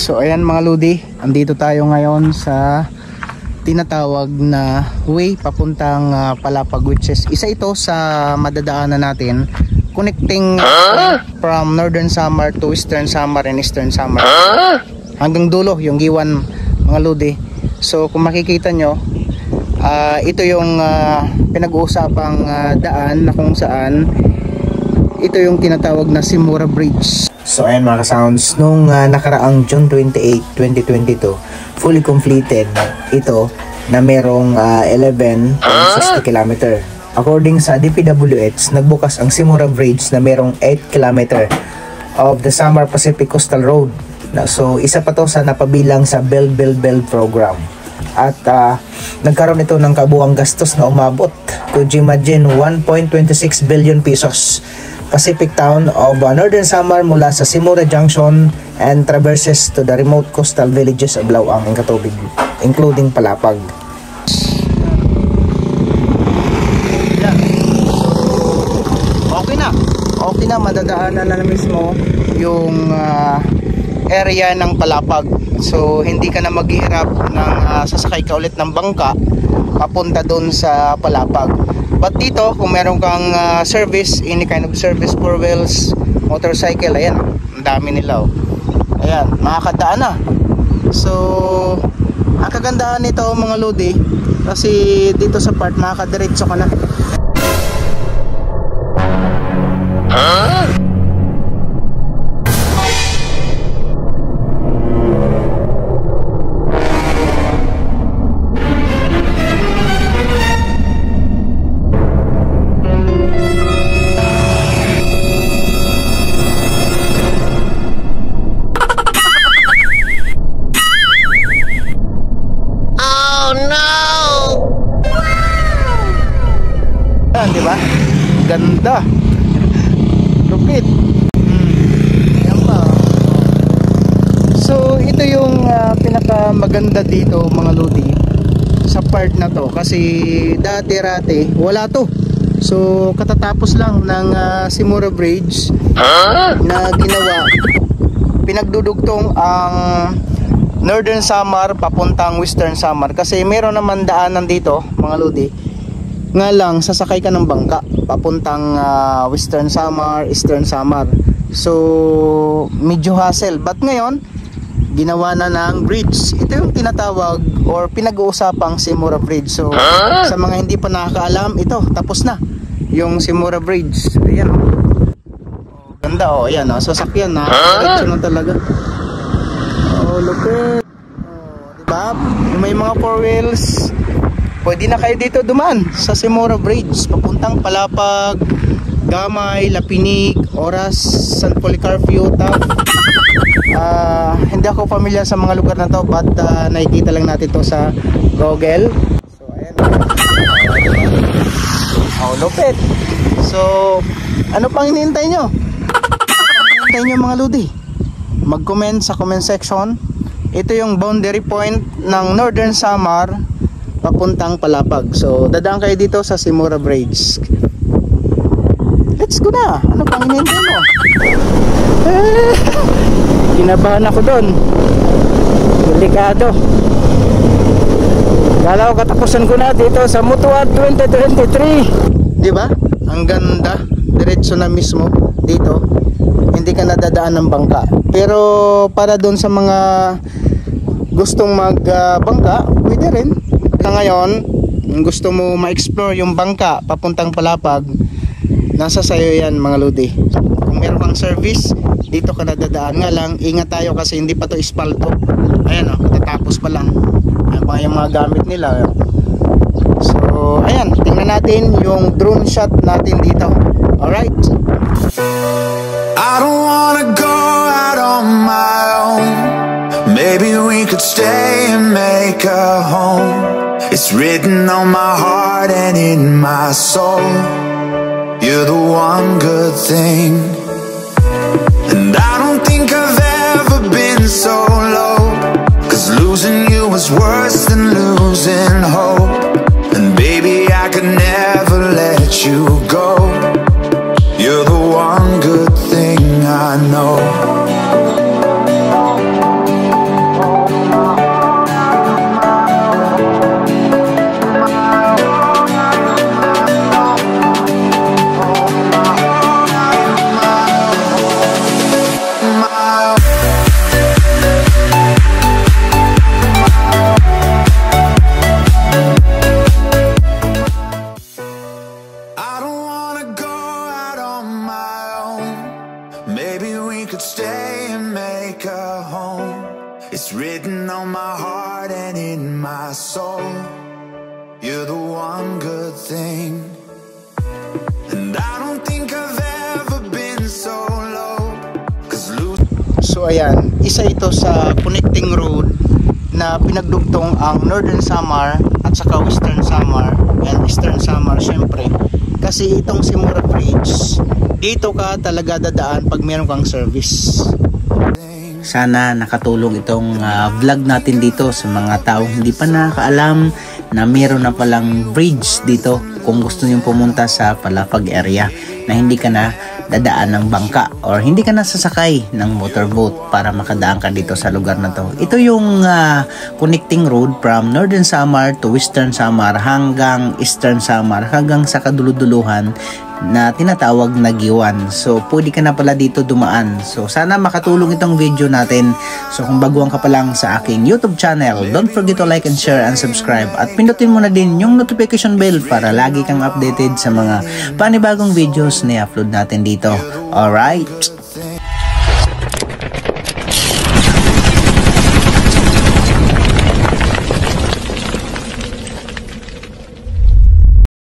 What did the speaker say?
So ayan mga Lodi, andito tayo ngayon sa tinatawag na way papuntang Palapag, which is isa ito sa madadaanan natin connecting from Northern Samar to Western Samar and Eastern Samar hanggang dulo yung Giwan mga Lodi. So kung makikita nyo, ito yung pinag-uusapang daan na kung saan ito yung tinatawag na Simura Bridge. So ayan mga ka-sounds, nung nakaraang June 28, 2022, fully completed ito na merong 11.60 km. According sa DPWH, nagbukas ang Simura Bridge na merong 8 km of the Samar Pacific Coastal Road. So isa pa to sa napabilang sa Build program. At nagkaroon ito ng kabuang gastos na umabot, could you imagine, 1.26 billion pesos. Pacific town of Northern Samar mula sa Simura Junction and traverses to the remote coastal villages of Lawang and Katubig, including Palapag. Okay na, madadaanan na mismo yung area ng Palapag. So hindi ka na maghihirap ng sasakay ka ulit ng bangka papunta doon sa Palapag. But dito, kung meron kang service, any kind of service, 4 wheels, motorcycle, ayan, ang dami nila, oh. Ayan, makakadaan na. So ang kagandahan nito mga Lodi, kasi dito sa part makakadiretso ka na. Diba? Ganda. Lupit. Yan pa. So ito yung pinakamaganda dito mga Lodi sa part na to, kasi dati-rate wala to. So katatapos lang ng Simura Bridge na ginawa, pinagdudugtong ang Northern Samar papuntang Western Samar, kasi meron naman daanan dito mga Lodi. Nga lang, sasakay ka ng bangka papuntang Western Samar, Eastern Samar. So medyo hassle. But ngayon, ginawa na ng bridge. Ito yung tinatawag or pinag-uusapang Simura Bridge. So sa mga hindi pa nakakaalam, ito, tapos na yung Simura Bridge. Ayan, oh. Ganda, oh. Ayan, oh. Sasakyan na, diretso na talaga. Oh, look at. Oh, diba? May mga 4 wheels. Pwede na kayo dito dumaan sa Simura Bridge papuntang Palapag, Gamay, Lapinig, Oras, San Policarpio, Taft. Hindi ako familiar sa mga lugar na to, but nakikita lang natin to sa Google. So ayan. Oh, lupit. So ano pang hinihintay nyo? Hinihintay nyo mga Lodi? Mag-comment sa comment section. Ito yung boundary point ng Northern Samar papuntang Palapag. So dadaan kayo dito sa Simura Bridge. Let's go na. Ano pang hinihintay mo? Kinabahan ako doon. Delikado. Kala ko katapusan ko na dito sa Mutuad 2023. Diba? Ang ganda. Diretso na mismo dito. Hindi ka nadadaan ng bangka. Pero para doon sa mga gustong magbangka, pwede rin. Ngayon, gusto mo ma-explore yung bangka papuntang Palapag, nasa sayo yan mga Lodi. Kung meron kang service, dito ka nadadaan. Nga lang, ingat tayo kasi hindi pa to ispalto. Ayan, oh, katatapos pa lang. Ayan pa yung mga gamit nila. So ayan, tingnan natin yung drone shot natin dito. Alright. I don't wanna go out on my own. Maybe we could stay and make a home. It's written on my heart and in my soul. You're the one good thing. And I don't think I've ever been so low, 'cause losing you was worse than losing hope. And baby, I could never let you go. You're the one good thing I know. could stay and make a home. It's written on my heart and in my soul. You're the one good thing. And I don't think I've ever been so low. So ayan, isa ito sa connecting road na pinagdugtong ang Northern Samar at saka Western Samar and Eastern Samar syempre. Kasi itong Simura Bridge, dito ka talaga dadaan pag meron kang service. Sana nakatulong itong vlog natin dito sa mga taong hindi pa nakakaalam na meron na palang bridge dito kung gusto nyo pumunta sa Palapag area na hindi ka na dadaan ng bangka or hindi ka na sasakay ng motorboat para makadaan ka dito sa lugar na to. Ito yung connecting road from Northern Samar to Western Samar hanggang Eastern Samar hanggang sa kaduluduluhan na tinatawag na Giwan. So pwede ka na pala dito dumaan. So sana makatulong itong video natin. So kung baguhan ka pa lang sa aking YouTube channel, don't forget to like and share and subscribe at pindutin mo na din yung notification bell para lagi kang updated sa mga panibagong videos na i-upload natin dito. Alright?